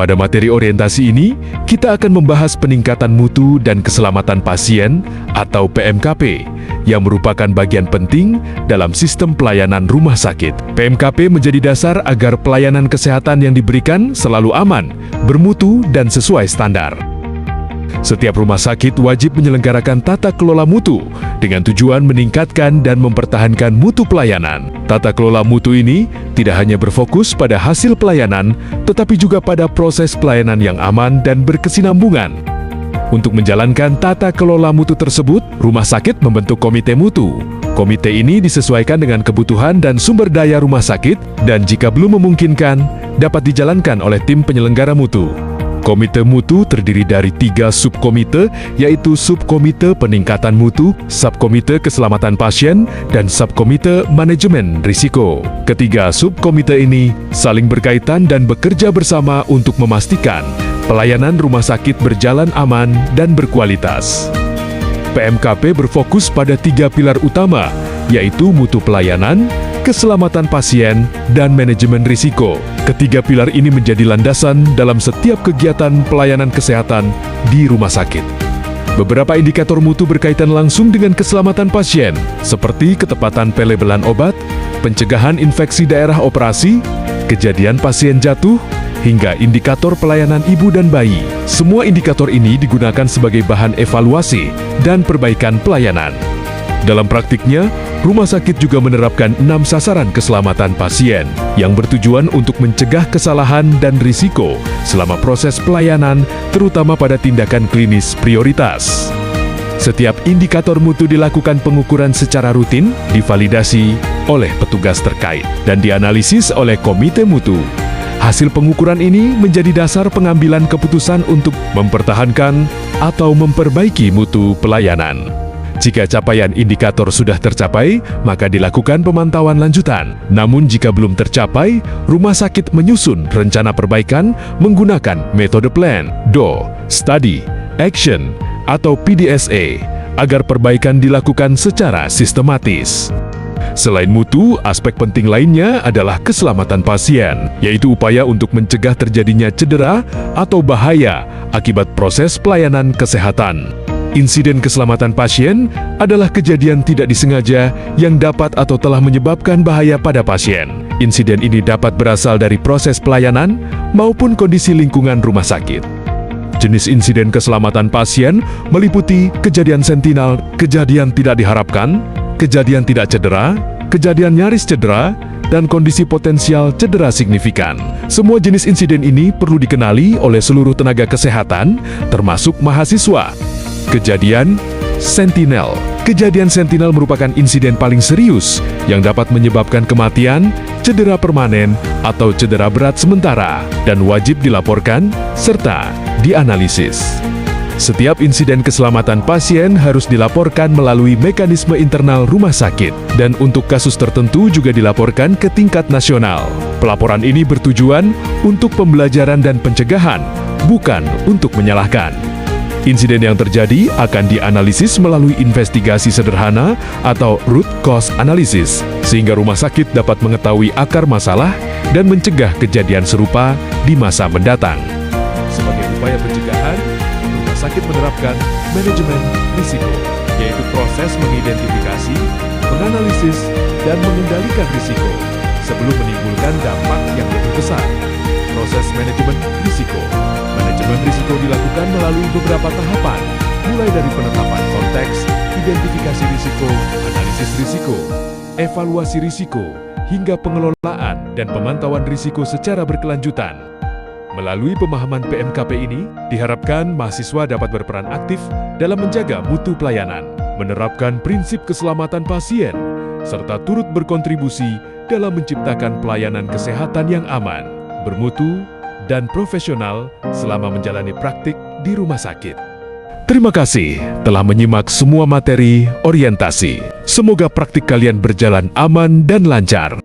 Pada materi orientasi ini, kita akan membahas peningkatan mutu dan keselamatan pasien atau PMKP yang merupakan bagian penting dalam sistem pelayanan rumah sakit. PMKP menjadi dasar agar pelayanan kesehatan yang diberikan selalu aman, bermutu, dan sesuai standar. Setiap rumah sakit wajib menyelenggarakan tata kelola mutu dengan tujuan meningkatkan dan mempertahankan mutu pelayanan. Tata kelola mutu ini tidak hanya berfokus pada hasil pelayanan, tetapi juga pada proses pelayanan yang aman dan berkesinambungan. Untuk menjalankan tata kelola mutu tersebut, rumah sakit membentuk komite mutu. Komite ini disesuaikan dengan kebutuhan dan sumber daya rumah sakit, dan jika belum memungkinkan, dapat dijalankan oleh tim penyelenggara mutu. Komite mutu terdiri dari 3 subkomite, yaitu Subkomite Peningkatan Mutu, Subkomite Keselamatan Pasien, dan Subkomite Manajemen Risiko. Ketiga subkomite ini saling berkaitan dan bekerja bersama untuk memastikan pelayanan rumah sakit berjalan aman dan berkualitas. PMKP berfokus pada 3 pilar utama, yaitu mutu pelayanan, keselamatan pasien, dan manajemen risiko. Ketiga pilar ini menjadi landasan dalam setiap kegiatan pelayanan kesehatan di rumah sakit. Beberapa indikator mutu berkaitan langsung dengan keselamatan pasien, seperti ketepatan pelebelan obat, pencegahan infeksi daerah operasi, kejadian pasien jatuh, hingga indikator pelayanan ibu dan bayi. Semua indikator ini digunakan sebagai bahan evaluasi dan perbaikan pelayanan. Dalam praktiknya, rumah sakit juga menerapkan 6 sasaran keselamatan pasien yang bertujuan untuk mencegah kesalahan dan risiko selama proses pelayanan, terutama pada tindakan klinis prioritas. Setiap indikator mutu dilakukan pengukuran secara rutin, divalidasi oleh petugas terkait, dan dianalisis oleh komite mutu. Hasil pengukuran ini menjadi dasar pengambilan keputusan untuk mempertahankan atau memperbaiki mutu pelayanan. Jika capaian indikator sudah tercapai, maka dilakukan pemantauan lanjutan. Namun jika belum tercapai, rumah sakit menyusun rencana perbaikan menggunakan metode plan, Do, Study, Action, atau PDSA, agar perbaikan dilakukan secara sistematis. Selain mutu, aspek penting lainnya adalah keselamatan pasien, yaitu upaya untuk mencegah terjadinya cedera atau bahaya akibat proses pelayanan kesehatan. Insiden keselamatan pasien adalah kejadian tidak disengaja yang dapat atau telah menyebabkan bahaya pada pasien. Insiden ini dapat berasal dari proses pelayanan maupun kondisi lingkungan rumah sakit. Jenis insiden keselamatan pasien meliputi kejadian sentinel, kejadian tidak diharapkan, kejadian tidak cedera, kejadian nyaris cedera, dan kondisi potensial cedera signifikan. Semua jenis insiden ini perlu dikenali oleh seluruh tenaga kesehatan, termasuk mahasiswa. Kejadian sentinel. Kejadian sentinel merupakan insiden paling serius yang dapat menyebabkan kematian, cedera permanen, atau cedera berat sementara, dan wajib dilaporkan serta dianalisis. Setiap insiden keselamatan pasien harus dilaporkan melalui mekanisme internal rumah sakit, dan untuk kasus tertentu juga dilaporkan ke tingkat nasional. Pelaporan ini bertujuan untuk pembelajaran dan pencegahan, bukan untuk menyalahkan. Insiden yang terjadi akan dianalisis melalui investigasi sederhana atau root cause analysis, sehingga rumah sakit dapat mengetahui akar masalah dan mencegah kejadian serupa di masa mendatang. Sebagai upaya pencegahan, rumah sakit menerapkan manajemen risiko, yaitu proses mengidentifikasi, menganalisis, dan mengendalikan risiko sebelum menimbulkan dampak yang lebih besar. Proses manajemen risiko. Manajemen risiko dilakukan melalui beberapa tahapan, mulai dari penetapan konteks, identifikasi risiko, analisis risiko, evaluasi risiko, hingga pengelolaan dan pemantauan risiko secara berkelanjutan. Melalui pemahaman PMKP ini, diharapkan mahasiswa dapat berperan aktif dalam menjaga mutu pelayanan, menerapkan prinsip keselamatan pasien, serta turut berkontribusi dalam menciptakan pelayanan kesehatan yang aman, bermutu, dan profesional selama menjalani praktik di rumah sakit. Terima kasih telah menyimak semua materi orientasi. Semoga praktik kalian berjalan aman dan lancar.